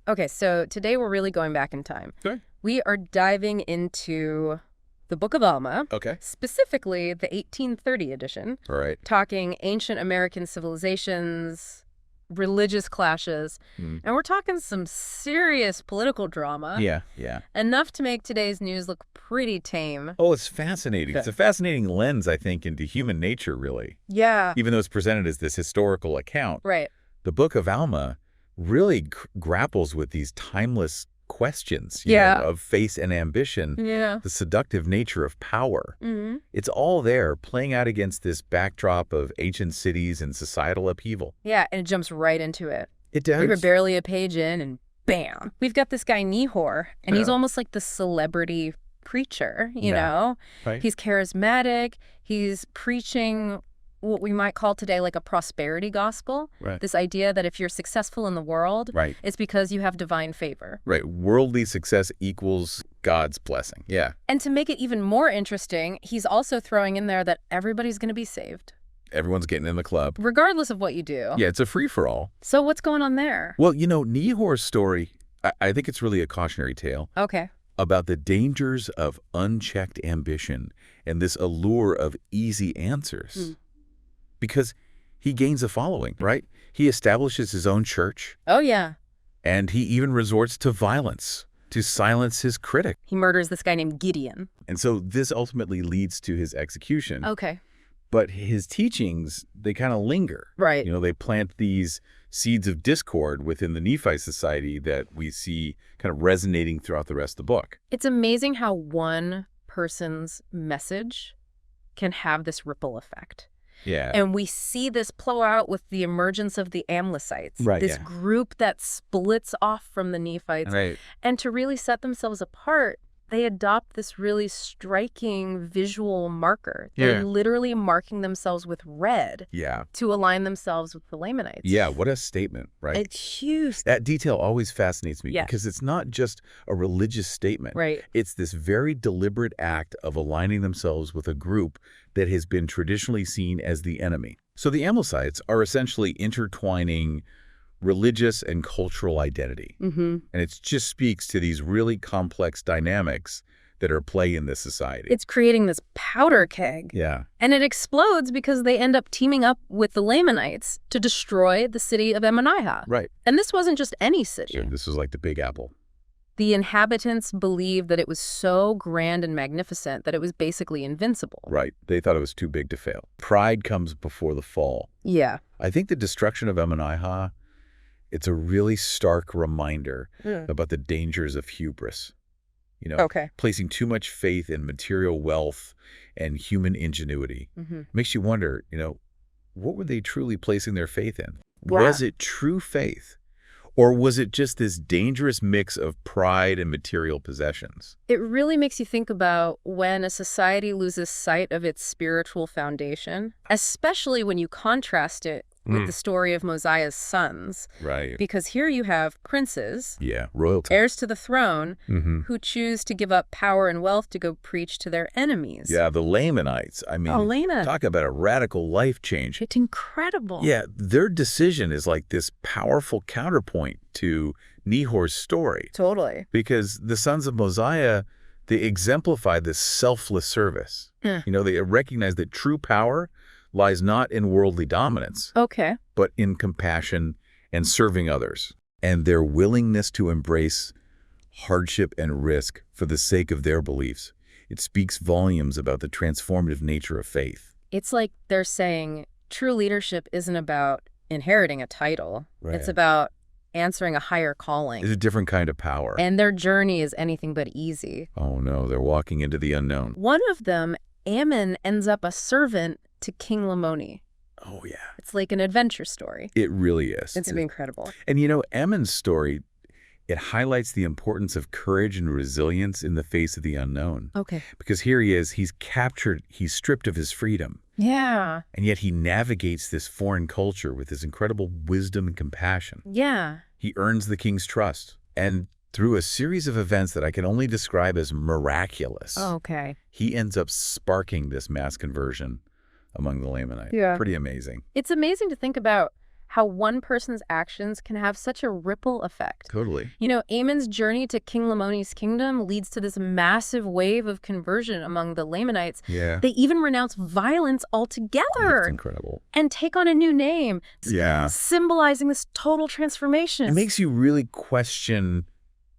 Okay, so today we're really going back in time. Okay. We are diving into the Book of Alma, Okay. specifically the 1830 edition, All right. talking ancient American civilizations, religious clashes, and we're talking some serious political drama. Yeah. Enough to make today's news look pretty tame. Oh, it's fascinating. It's a fascinating lens, I think, into human nature, really. Yeah. Even though it's presented as this historical account. Right. The Book of Alma really grapples with these timeless questions of faith and ambition, the seductive nature of power. It's all there playing out against this backdrop of ancient cities and societal upheaval. Yeah, and it jumps right into it. It does. We were barely a page in and bam. We've got this guy Nehor, and he's almost like the celebrity preacher, you know? Right. He's charismatic. He's preaching what we might call today like a prosperity gospel. Right. This idea that if you're successful in the world, it's because you have divine favor. Right. Worldly success equals God's blessing. Yeah. And to make it even more interesting, he's also throwing in there that everybody's going to be saved. Everyone's getting in the club. Regardless of what you do. Yeah, it's a free-for-all. So what's going on there? Well, Nehor's story, I think it's really a cautionary tale. Okay. About the dangers of unchecked ambition and this allure of easy answers. Because he gains a following, right? He establishes his own church. Oh, yeah. And he even resorts to violence to silence his critic. He murders this guy named Gideon. And so this ultimately leads to his execution. Okay. But his teachings, they kind of linger. Right. They plant these seeds of discord within the Nephite society that we see kind of resonating throughout the rest of the book. It's amazing how one person's message can have this ripple effect. Yeah. And we see this play out with the emergence of the Amlicites, Right, this group that splits off from the Nephites. Right. And to really set themselves apart, they adopt this really striking visual marker. They're literally marking themselves with red to align themselves with the Lamanites. Yeah, what a statement, right? It's huge. That detail always fascinates me because it's not just a religious statement. Right. It's this very deliberate act of aligning themselves with a group that has been traditionally seen as the enemy. So the Amlicites are essentially intertwining religious and cultural identity. And it just speaks to these really complex dynamics that are at play in this society. It's creating this powder keg. Yeah. And it explodes because they end up teaming up with the Lamanites to destroy the city of Ammonihah. Right. And this wasn't just any city. Sure, this was like the Big Apple. The inhabitants believed that it was so grand and magnificent that it was basically invincible. Right. They thought it was too big to fail. Pride comes before the fall. Yeah. I think the destruction of Ammonihah, it's a really stark reminder about the dangers of hubris. Placing too much faith in material wealth and human ingenuity. Makes you wonder, what were they truly placing their faith in? Was it true faith? Or was it just this dangerous mix of pride and material possessions? It really makes you think about when a society loses sight of its spiritual foundation, especially when you contrast it with the story of Mosiah's sons. Right. Because here you have princes, royalty, heirs to the throne, who choose to give up power and wealth to go preach to their enemies. Yeah, the Lamanites. I mean, talk about a radical life change. It's incredible. Yeah, their decision is like this powerful counterpoint to Nehor's story. Totally. Because the sons of Mosiah, they exemplify this selfless service. They recognize that true power lies not in worldly dominance, but in compassion and serving others, and their willingness to embrace hardship and risk for the sake of their beliefs. It speaks volumes about the transformative nature of faith. It's like they're saying true leadership isn't about inheriting a title. Right. It's about answering a higher calling. It's a different kind of power. And their journey is anything but easy. Oh no, they're walking into the unknown. One of them, Ammon, ends up a servant to King Lamoni. Oh, yeah. It's like an adventure story. It really is. It's incredible. And Ammon's story, it highlights the importance of courage and resilience in the face of the unknown. Okay. Because here he is, he's captured, he's stripped of his freedom. Yeah. And yet he navigates this foreign culture with his incredible wisdom and compassion. Yeah. He earns the king's trust. And through a series of events that I can only describe as miraculous, he ends up sparking this mass conversion among the Lamanites. Yeah. Pretty amazing. It's amazing to think about how one person's actions can have such a ripple effect. Totally. You know, Amon's journey to King Lamoni's kingdom leads to this massive wave of conversion among the Lamanites. Yeah. They even renounce violence altogether. That's incredible. And take on a new name. Yeah. Symbolizing this total transformation. It makes you really question,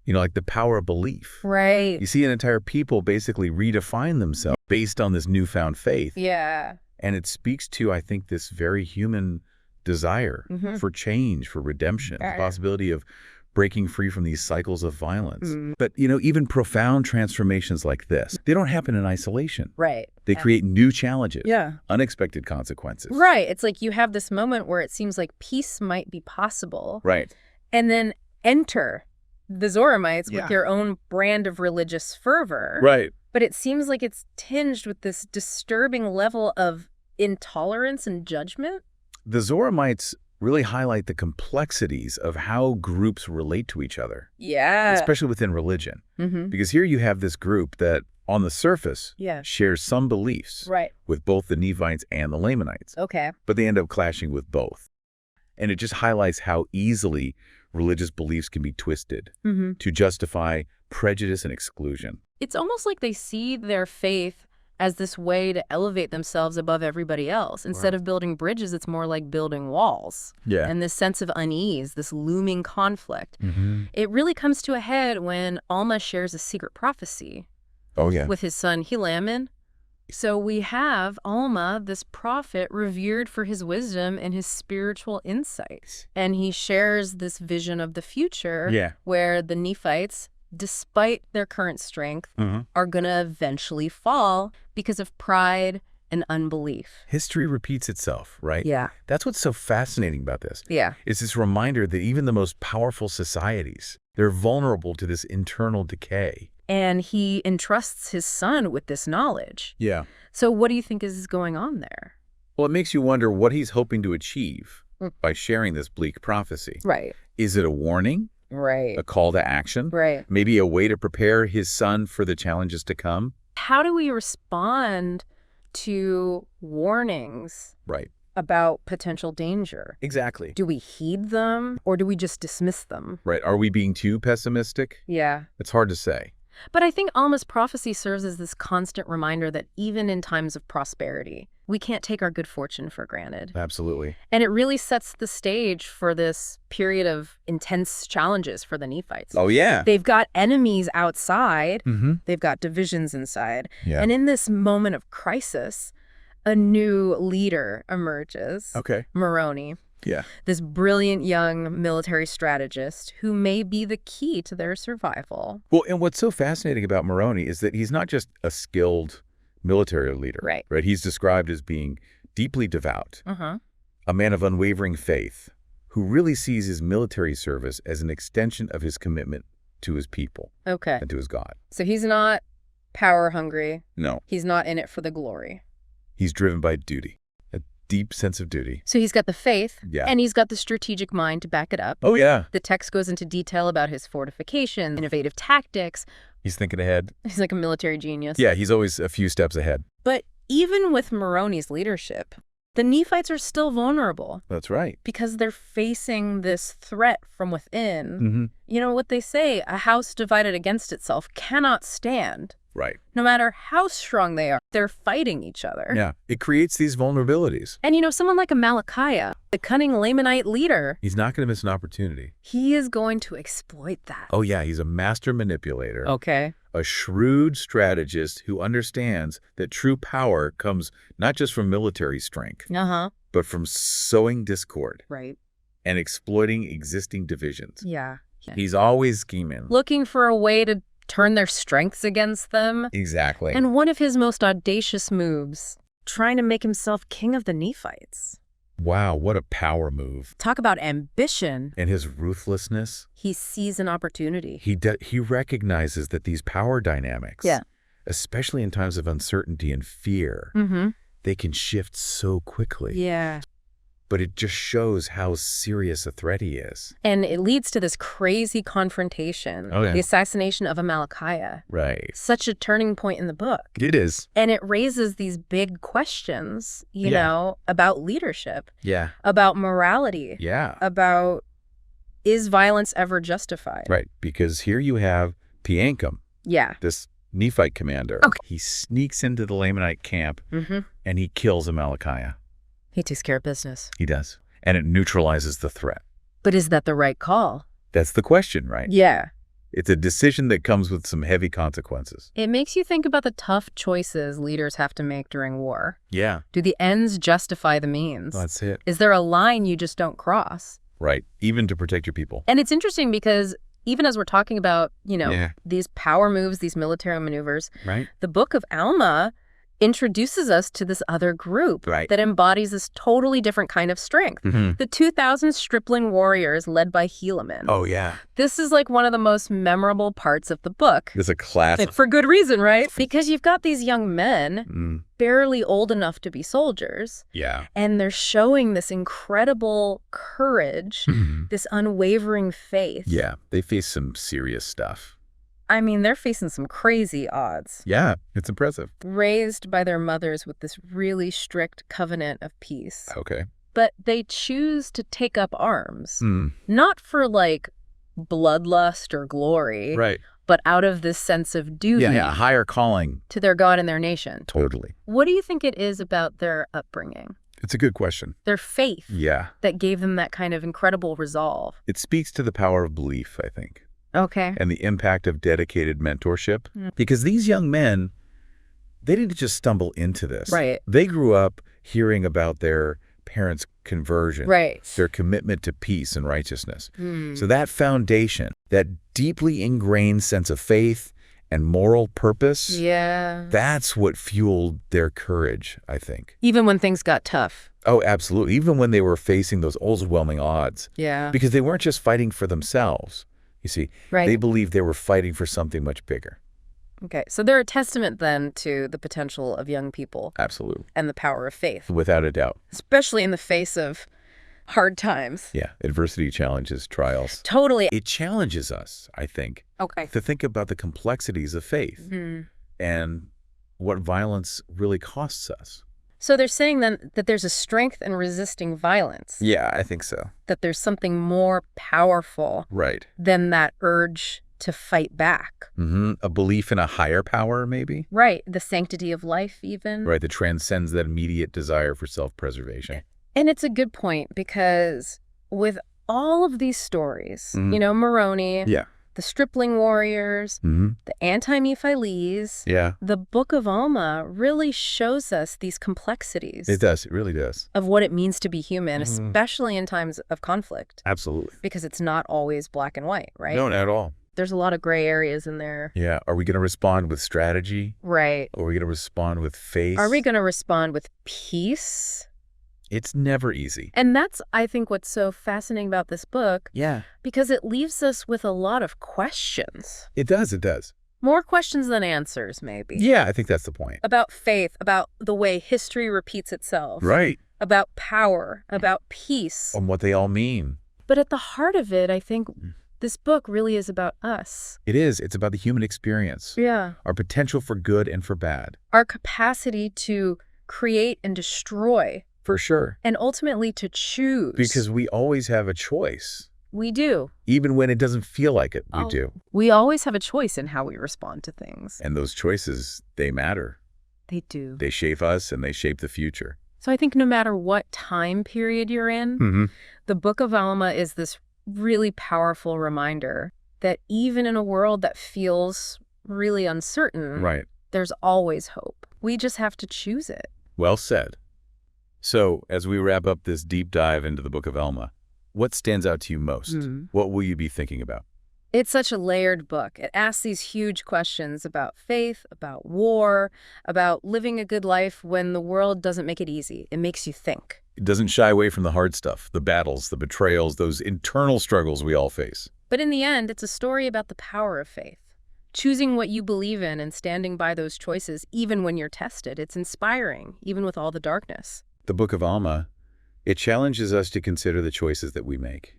like the power of belief. Right. You see an entire people basically redefine themselves based on this newfound faith. Yeah. And it speaks to, I think, this very human desire for change, for redemption, the possibility of breaking free from these cycles of violence. But, even profound transformations like this, they don't happen in isolation. Right. They create new challenges, unexpected consequences. Right. It's like you have this moment where it seems like peace might be possible. Right. And then enter the Zoramites with their own brand of religious fervor. Right. But it seems like it's tinged with this disturbing level of intolerance and judgment. The Zoramites really highlight the complexities of how groups relate to each other. Yeah. Especially within religion. Because here you have this group that, on the surface, shares some beliefs with both the Nephites and the Lamanites. Okay. But they end up clashing with both. And it just highlights how easily religious beliefs can be twisted to justify prejudice and exclusion. It's almost like they see their faith as this way to elevate themselves above everybody else. Instead of building bridges, it's more like building walls. Yeah. And this sense of unease, this looming conflict. It really comes to a head when Alma shares a secret prophecy with his son Helaman. So we have Alma, this prophet, revered for his wisdom and his spiritual insight. And he shares this vision of the future where the Nephites, despite their current strength, are going to eventually fall because of pride and unbelief. History repeats itself, right? Yeah. That's what's so fascinating about this. Yeah. It's this reminder that even the most powerful societies, they're vulnerable to this internal decay. And he entrusts his son with this knowledge. Yeah. So what do you think is going on there? Well, it makes you wonder what he's hoping to achieve by sharing this bleak prophecy. Right. Is it a warning? Right. A call to action? Right. Maybe a way to prepare his son for the challenges to come? How do we respond to warnings about potential danger? Exactly. Do we heed them or do we just dismiss them? Right. Are we being too pessimistic? Yeah. It's hard to say. But I think Alma's prophecy serves as this constant reminder that even in times of prosperity, we can't take our good fortune for granted. Absolutely. And it really sets the stage for this period of intense challenges for the Nephites. Oh, yeah. They've got enemies outside. They've got divisions inside. Yeah. And in this moment of crisis, a new leader emerges. Okay. Moroni. Yeah. This brilliant young military strategist who may be the key to their survival. Well, and what's so fascinating about Moroni is that he's not just a skilled military leader. Right. He's described as being deeply devout, a man of unwavering faith, who really sees his military service as an extension of his commitment to his people and to his God. So he's not power hungry. No. He's not in it for the glory. He's driven by duty. Deep sense of duty. So he's got the faith, and he's got the strategic mind to back it up. Oh, yeah. The text goes into detail about his fortifications, innovative tactics. He's thinking ahead. He's like a military genius. Yeah, he's always a few steps ahead. But even with Moroni's leadership, the Nephites are still vulnerable. That's right. Because they're facing this threat from within. You know what they say, a house divided against itself cannot stand. Right. No matter how strong they are, they're fighting each other. Yeah. It creates these vulnerabilities. And someone like Amlici, the cunning Lamanite leader. He's not going to miss an opportunity. He is going to exploit that. Oh, yeah. He's a master manipulator. Okay. A shrewd strategist who understands that true power comes not just from military strength, but from sowing discord. Right. And exploiting existing divisions. Yeah. He's always scheming. Looking for a way to turn their strengths against them. Exactly. And one of his most audacious moves, trying to make himself king of the Nephites. Wow, what a power move. Talk about ambition. And his ruthlessness. He sees an opportunity. He recognizes that these power dynamics, especially in times of uncertainty and fear, they can shift so quickly. Yeah. but it just shows how serious a threat he is. And it leads to this crazy confrontation, the assassination of Amlici. Right. Such a turning point in the book. It is. And it raises these big questions, you know, about leadership, about morality, about is violence ever justified? Right, because here you have Piankum, this Nephite commander. He sneaks into the Lamanite camp and he kills Amlici. He takes care of business. He does. And it neutralizes the threat. But is that the right call? That's the question, right? Yeah. It's a decision that comes with some heavy consequences. It makes you think about the tough choices leaders have to make during war. Yeah. Do the ends justify the means? That's it. Is there a line you just don't cross? Right. Even to protect your people. And it's interesting because even as we're talking about, you know, these power moves, these military maneuvers, the Book of Alma introduces us to this other group that embodies this totally different kind of strength. The 2,000 stripling warriors led by Helaman. Oh, yeah. This is like one of the most memorable parts of the book. It's a classic. For good reason, right? Because you've got these young men, barely old enough to be soldiers. Yeah. And they're showing this incredible courage, this unwavering faith. Yeah. They face some serious stuff. I mean, they're facing some crazy odds. Yeah, it's impressive. Raised by their mothers with this really strict covenant of peace. Okay. But they choose to take up arms. Not for, like, bloodlust or glory. Right. But out of this sense of duty. Yeah, higher calling. To their God and their nation. Totally. What do you think it is about their upbringing? It's a good question. Their faith. Yeah. That gave them that kind of incredible resolve. It speaks to the power of belief, I think. Okay. And the impact of dedicated mentorship. Because these young men, they didn't just stumble into this. Right. They grew up hearing about their parents' conversion. Right. Their commitment to peace and righteousness. So that foundation, that deeply ingrained sense of faith and moral purpose, that's what fueled their courage, I think. Even when things got tough. Oh, absolutely. Even when they were facing those overwhelming odds. Yeah. Because they weren't just fighting for themselves. You see, they believed they were fighting for something much bigger. Okay, so they're a testament then to the potential of young people. Absolutely. And the power of faith. Without a doubt. Especially in the face of hard times. Yeah, adversity challenges, trials. Totally. It challenges us, I think, to think about the complexities of faith and what violence really costs us. So they're saying then that there's a strength in resisting violence. Yeah, I think so. That there's something more powerful than that urge to fight back. A belief in a higher power, maybe? Right. The sanctity of life, even. Right, that transcends that immediate desire for self-preservation. And it's a good point because with all of these stories, you know, Moroni, the stripling warriors, the Anti-Nephi-Lehites, the Book of Alma really shows us these complexities. It does. It really does. Of what it means to be human, especially in times of conflict. Absolutely. Because it's not always black and white, right? No, not at all. There's a lot of gray areas in there. Yeah. Are we going to respond with strategy? Right. Or are we going to respond with faith? Are we going to respond with peace? It's never easy. And that's, I think, what's so fascinating about this book. Yeah. Because it leaves us with a lot of questions. It does. It does. More questions than answers, maybe. Yeah, I think that's the point. About faith, about the way history repeats itself. Right. About power, about peace. And what they all mean. But at the heart of it, I think this book really is about us. It is. It's about the human experience. Yeah. Our potential for good and for bad. Our capacity to create and destroy. For sure. And ultimately to choose. Because we always have a choice. We do. Even when it doesn't feel like it, we do. We always have a choice in how we respond to things. And those choices, they matter. They do. They shape us and they shape the future. So I think no matter what time period you're in, the Book of Alma is this really powerful reminder that even in a world that feels really uncertain, there's always hope. We just have to choose it. Well said. So, as we wrap up this deep dive into the Book of Alma, what stands out to you most? What will you be thinking about? It's such a layered book. It asks these huge questions about faith, about war, about living a good life when the world doesn't make it easy. It makes you think. It doesn't shy away from the hard stuff, the battles, the betrayals, those internal struggles we all face. But in the end, it's a story about the power of faith. Choosing what you believe in and standing by those choices even when you're tested. It's inspiring, even with all the darkness. The Book of Alma It challenges us to consider the choices that we make,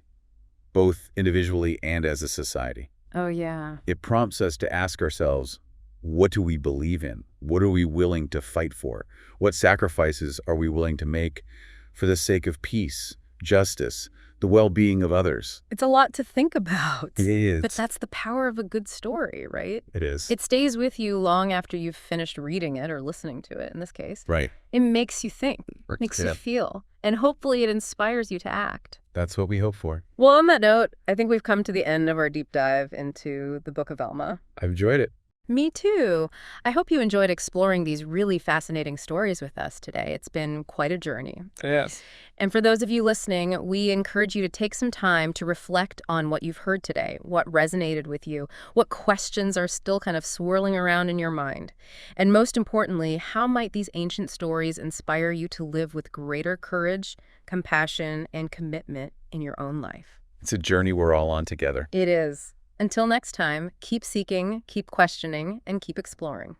both individually and as a society. Oh, yeah. It prompts us to ask ourselves, what do we believe in? What are we willing to fight for? What sacrifices are we willing to make for the sake of peace, justice, the well-being of others? It's a lot to think about. It is. But that's the power of a good story, right? It is. It stays with you long after you've finished reading it or listening to it, in this case. Right. It makes you think, makes you feel, and hopefully it inspires you to act. That's what we hope for. Well, on that note, I think we've come to the end of our deep dive into the Book of Alma. I've enjoyed it. Me too. I hope you enjoyed exploring these really fascinating stories with us today. It's been quite a journey. Yes. And for those of you listening, we encourage you to take some time to reflect on what you've heard today, what resonated with you, what questions are still kind of swirling around in your mind. And most importantly, how might these ancient stories inspire you to live with greater courage, compassion, and commitment in your own life? It's a journey we're all on together. It is. Until next time, keep seeking, keep questioning, and keep exploring.